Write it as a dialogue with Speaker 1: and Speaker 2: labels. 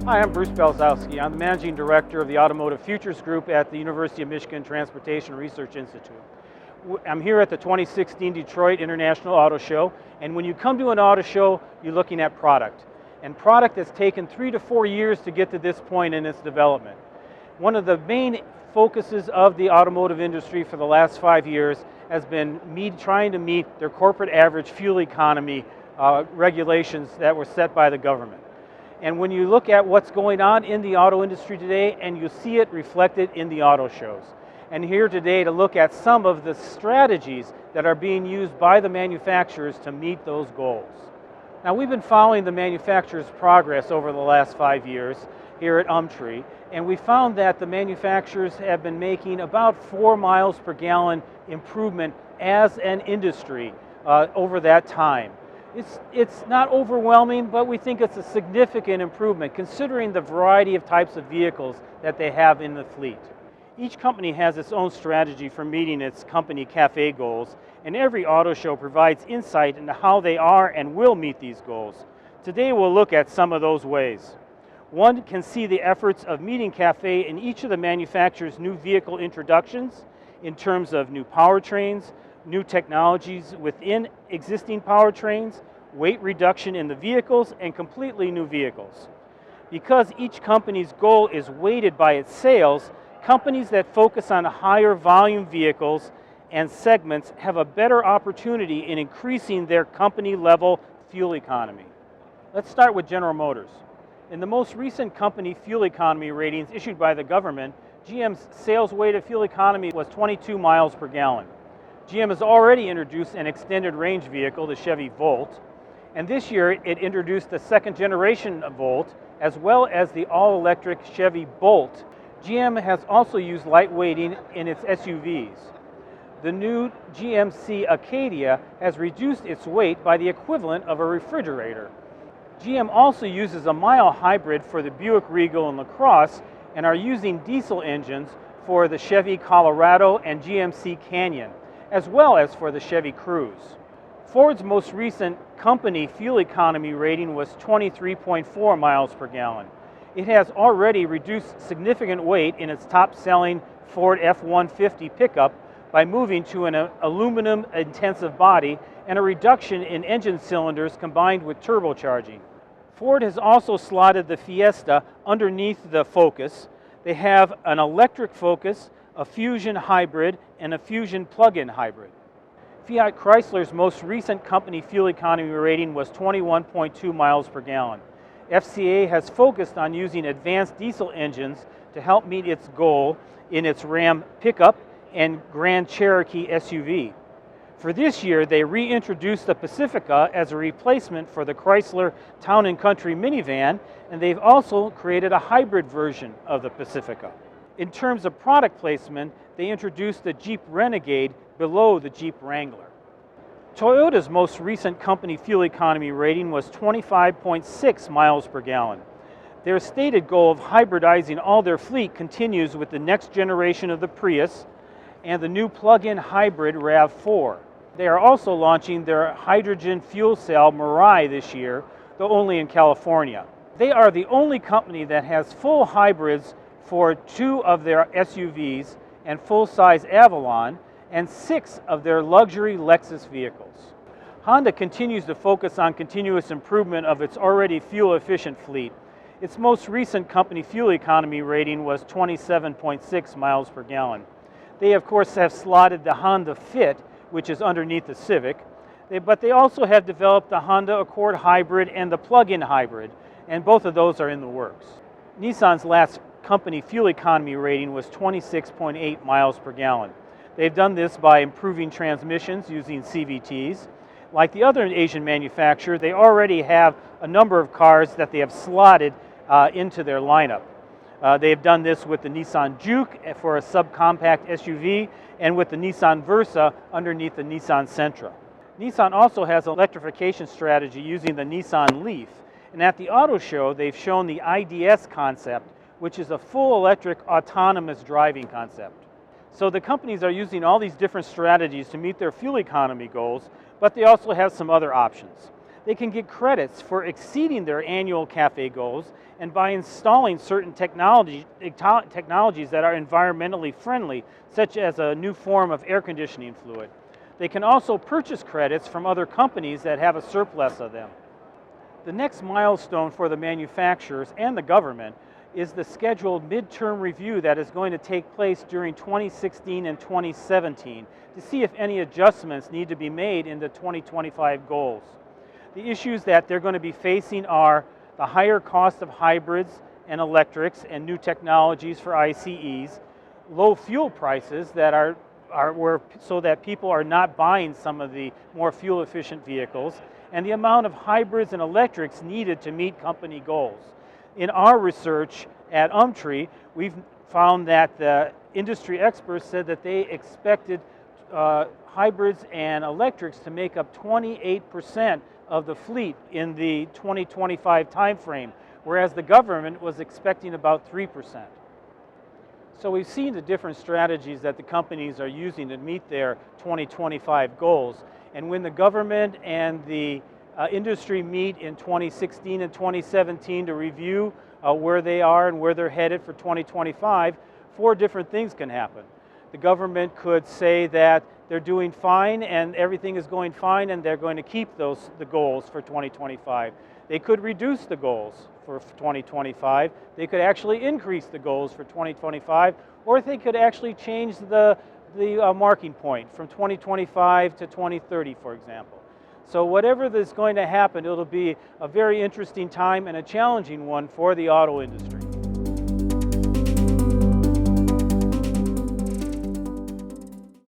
Speaker 1: Hi, I'm Bruce Belzowski. I'm the Managing Director of the Automotive Futures Group at the University of Michigan Transportation Research Institute. I'm here at the 2016 Detroit International Auto Show, and when you come to an auto show, you're looking at product. And product that's taken 3 to 4 years to get to this point in its development. One of the main focuses of the automotive industry for the last 5 years has been trying to meet their corporate average fuel economy regulations that were set by the government. And when you look at what's going on in the auto industry today, and you see it reflected in the auto shows. And here today to look at some of the strategies that are being used by the manufacturers to meet those goals. Now, we've been following the manufacturers' progress over the last 5 years here at UMTRI, and we found that the manufacturers have been making about 4 miles per gallon improvement as an industry over that time. It's not overwhelming, but we think it's a significant improvement considering the variety of types of vehicles that they have in the fleet. Each company has its own strategy for meeting its company CAFE goals, and every auto show provides insight into how they are and will meet these goals. Today we'll look at some of those ways. One can see the efforts of meeting CAFE in each of the manufacturer's new vehicle introductions in terms of new powertrains, new technologies within existing powertrains, weight reduction in the vehicles, and completely new vehicles. Because each company's goal is weighted by its sales, companies that focus on higher volume vehicles and segments have a better opportunity in increasing their company level fuel economy. Let's start with General Motors. In the most recent company fuel economy ratings issued by the government, GM's sales weighted fuel economy was 22 miles per gallon. GM has already introduced an extended range vehicle, the Chevy Volt, and this year it introduced the second generation of Volt, as well as the all-electric Chevy Bolt. GM has also used lightweighting in its SUVs. The new GMC Acadia has reduced its weight by the equivalent of a refrigerator. GM also uses a mild hybrid for the Buick Regal and LaCrosse, and are using diesel engines for the Chevy Colorado and GMC Canyon, as well as for the Chevy Cruze. Ford's most recent company fuel economy rating was 23.4 miles per gallon. It has already reduced significant weight in its top-selling Ford F-150 pickup by moving to an aluminum-intensive body and a reduction in engine cylinders combined with turbocharging. Ford has also slotted the Fiesta underneath the Focus. They have an electric Focus, a Fusion hybrid, and a Fusion plug-in hybrid. Fiat Chrysler's most recent company fuel economy rating was 21.2 miles per gallon. FCA has focused on using advanced diesel engines to help meet its goal in its Ram pickup and Grand Cherokee SUV. For this year, they reintroduced the Pacifica as a replacement for the Chrysler Town & Country minivan, and they've also created a hybrid version of the Pacifica. In terms of product placement, they introduced the Jeep Renegade below the Jeep Wrangler. Toyota's most recent company fuel economy rating was 25.6 miles per gallon. Their stated goal of hybridizing all their fleet continues with the next generation of the Prius and the new plug-in hybrid RAV4. They are also launching their hydrogen fuel cell Mirai this year, though only in California. They are the only company that has full hybrids for 2 of their SUVs and full-size Avalon, and 6 of their luxury Lexus vehicles. Honda continues to focus on continuous improvement of its already fuel-efficient fleet. Its most recent company fuel economy rating was 27.6 miles per gallon. They, of course, have slotted the Honda Fit, which is underneath the Civic, but they also have developed the Honda Accord hybrid and the plug-in hybrid, and both of those are in the works. Nissan's last company fuel economy rating was 26.8 miles per gallon. They've done this by improving transmissions using CVTs. Like the other Asian manufacturer, they already have a number of cars that they have slotted into their lineup. They have done this with the Nissan Juke for a subcompact SUV and with the Nissan Versa underneath the Nissan Sentra. Nissan also has an electrification strategy using the Nissan Leaf. And at the auto show, they've shown the IDS concept, which is a full electric autonomous driving concept. So the companies are using all these different strategies to meet their fuel economy goals, but they also have some other options. they can get credits for exceeding their annual CAFE goals and by installing certain technologies that are environmentally friendly, such as a new form of air conditioning fluid. They can also purchase credits from other companies that have a surplus of them. The next milestone for the manufacturers and the government is the scheduled midterm review that is going to take place during 2016 and 2017 to see if any adjustments need to be made in the 2025 goals. The issues that they're going to be facing are the higher cost of hybrids and electrics and new technologies for ICEs, low fuel prices that are so that people are not buying some of the more fuel efficient vehicles, and the amount of hybrids and electrics needed to meet company goals. In our research at UMTRI, we've found that the industry experts said that they expected hybrids and electrics to make up 28% of the fleet in the 2025 timeframe, whereas the government was expecting about 3%. So we've seen the different strategies that the companies are using to meet their 2025 goals. And when the government and the industry meet in 2016 and 2017 to review where they are and where they're headed for 2025, 4 different things can happen. The government could say that they're doing fine and everything is going fine and they're going to keep the goals for 2025. They could reduce the goals for 2025. They could actually increase the goals for 2025, or they could actually change the marking point from 2025 to 2030, for example. So whatever is going to happen, it'll be a very interesting time and a challenging one for the auto industry.